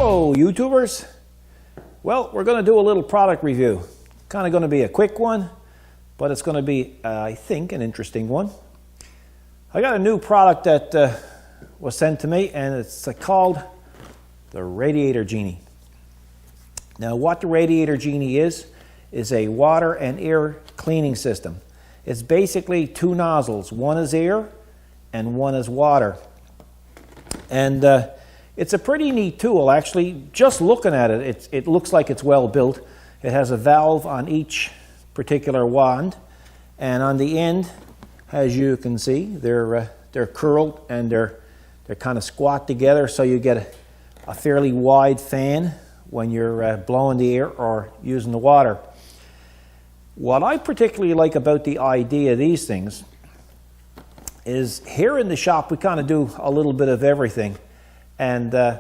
Hello YouTubers. Well, we're going to do a little product review. Kind of going to be a quick one, but it's going to be, I think, an interesting one. I got a new product that was sent to me, and it's called the Radiator Genie. Now, what the Radiator Genie is a water and air cleaning system. It's basically two nozzles. One is air and one is water. And it's a pretty neat tool, actually. Just looking at it, it looks like it's well built. It has a valve on each particular wand, and on the end, as you can see, they're curled and they're kind of squat together, so you get a fairly wide fan when you're blowing the air or using the water. What I particularly like about the idea of these things is here in the shop we kind of do a little bit of everything. And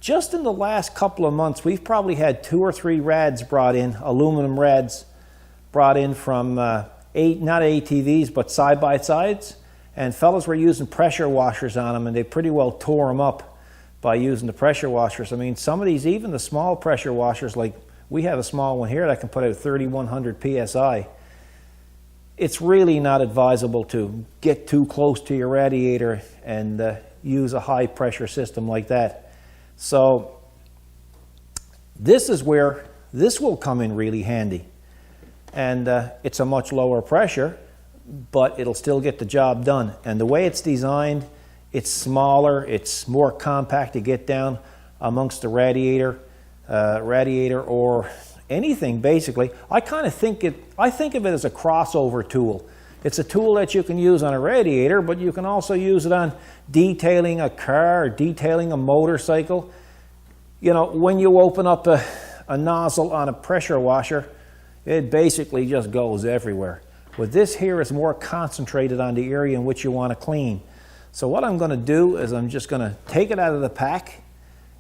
just in the last couple of months, we've probably had 2 or 3 rads brought in, aluminum rads brought in from, not ATVs, but side-by-sides. And fellas were using pressure washers on them, and they pretty well tore them up by using the pressure washers. I mean, some of these, even the small pressure washers, like we have a small one here that can put out 3,100 PSI. It's really not advisable to get too close to your radiator and use a high pressure system like that. So this is where this will come in really handy. And it's a much lower pressure, but it'll still get the job done. And the way it's designed, it's smaller, it's more compact to get down amongst the radiator or anything basically. I think of it as a crossover tool. It's a tool that you can use on a radiator, but you can also use it on detailing a car or detailing a motorcycle. You know, when you open up a nozzle on a pressure washer, it basically just goes everywhere. With this here, it's more concentrated on the area in which you want to clean. So what I'm going to do is I'm just going to take it out of the pack,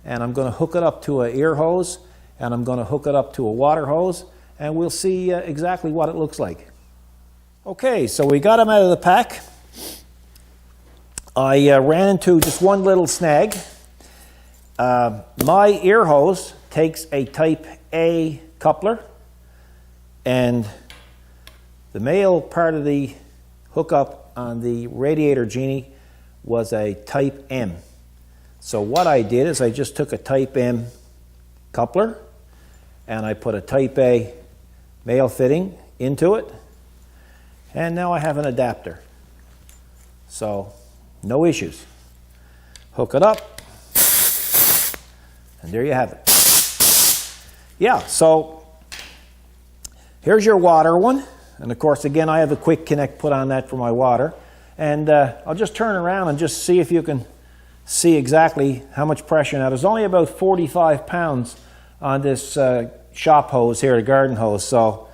and I'm going to hook it up to an air hose, and I'm going to hook it up to a water hose, and we'll see exactly what it looks like. Okay, so we got them out of the pack. I ran into just one little snag. My air hose takes a type A coupler, and the male part of the hookup on the Radiator Genie was a type M. So what I did is I just took a type M coupler and I put a type A male fitting into it, and now I have an adapter. So no issues. Hook it up, and there you have it. Yeah, so here's your water one. And of course, again, I have a quick connect put on that for my water. And I'll just turn around and just see if you can see exactly how much pressure. Now, there's only about 45 pounds on this shop hose here, the garden hose. So,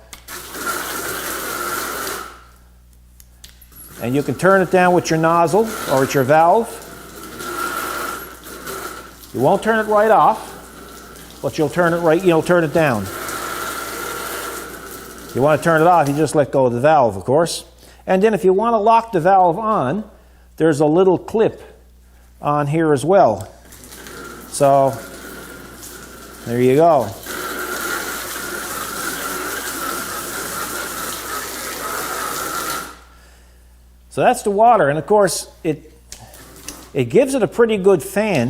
and you can turn it down with your nozzle or with your valve. You won't turn it right off, but you'll turn it down. If you want to turn it off, you just let go of the valve, of course. And then if you want to lock the valve on, there's a little clip on here as well. So there you go. So that's the water, and of course it gives it a pretty good fan.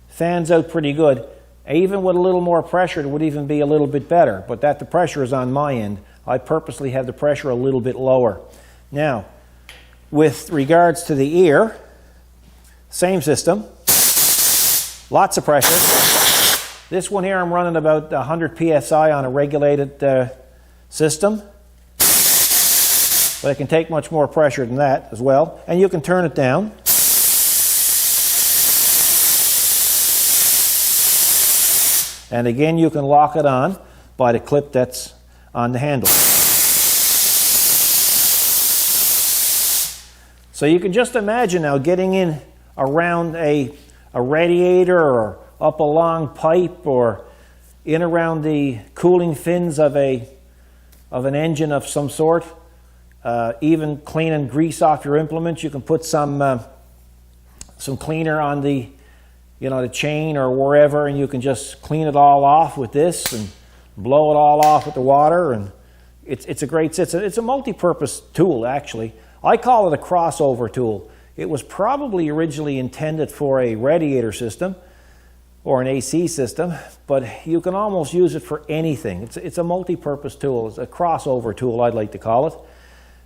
Fans out pretty good. Even with a little more pressure, it would even be a little bit better. But the pressure is on my end. I purposely have the pressure a little bit lower. Now, with regards to the air, same system. Lots of pressure. This one here, I'm running about 100 PSI on a regulated system. But it can take much more pressure than that as well. And you can turn it down. And again, you can lock it on by the clip that's on the handle. So you can just imagine now getting in around a radiator or up a long pipe or in around the cooling fins of an engine of some sort. Even cleaning grease off your implements. You can put some cleaner on the the chain or wherever, and you can just clean it all off with this and blow it all off with the water. And it's a multi-purpose tool, actually. I call it a crossover tool. It was probably originally intended for a radiator system or an AC system, but you can almost use it for anything. It's a multi-purpose tool. It's a crossover tool, I'd like to call it.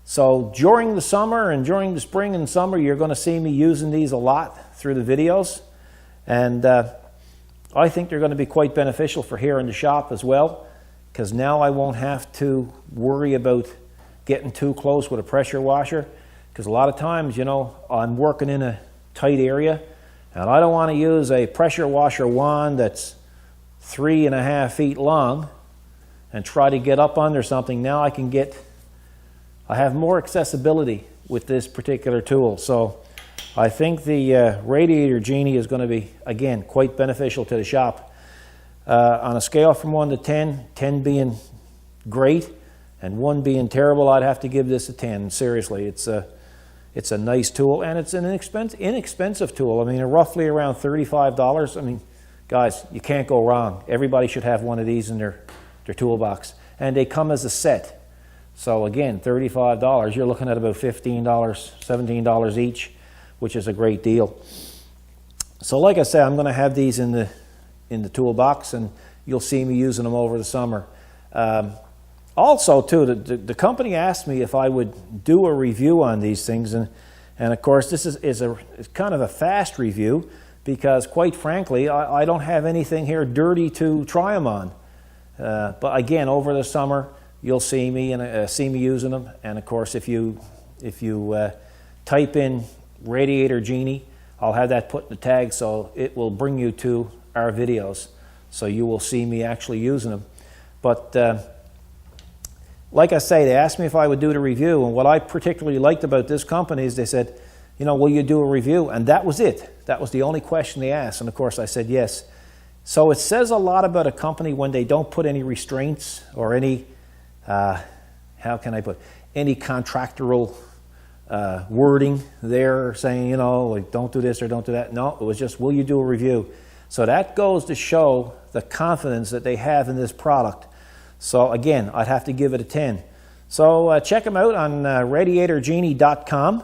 So during the summer and during the spring and summer, you're going to see me using these a lot through the videos. And I think they're going to be quite beneficial for here in the shop as well, because now I won't have to worry about getting too close with a pressure washer, because a lot of times, I'm working in a tight area and I don't want to use a pressure washer wand that's 3.5 feet long and try to get up under something. Now I have more accessibility with this particular tool. So I think the Radiator Genie is going to be, again, quite beneficial to the shop. On a scale from 1 to 10, 10 being great and 1 being terrible, I'd have to give this a 10. Seriously, it's a nice tool, and it's an inexpensive tool. I mean, roughly around $35. I mean, guys, you can't go wrong. Everybody should have one of these in their toolbox. And they come as a set. So again, $35, you're looking at about $15, $17 each, which is a great deal. So like I said, I'm going to have these in the toolbox, and you'll see me using them over the summer. Also, too, the company asked me if I would do a review on these things, and of course, this is kind of a fast review, because quite frankly, I don't have anything here dirty to try them on. But again, over the summer, you'll see me using them, and of course, if you type in Radiator Genie, I'll have that put in the tag, so it will bring you to our videos, so you will see me actually using them. But like I say, they asked me if I would do the review, and what I particularly liked about this company is they said, will you do a review? And that was it. That was the only question they asked, and of course I said yes. So it says a lot about a company when they don't put any restraints or any, any contractual wording there saying, like, don't do this or don't do that. No, it was just, will you do a review? So that goes to show the confidence that they have in this product. So again, I'd have to give it a 10. So check them out on radiatorgenie.com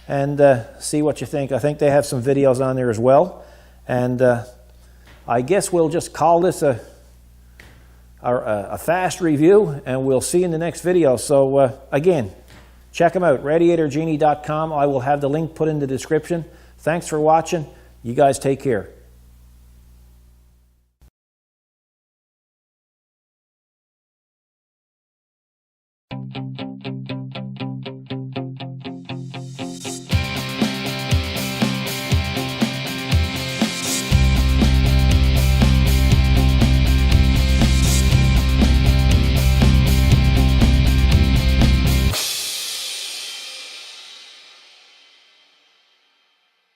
and see what you think. I think they have some videos on there as well. And I guess we'll just call this a fast review, and we'll see you in the next video. So again, check them out, radiatorgenie.com. I will have the link put in the description. Thanks for watching. You guys take care.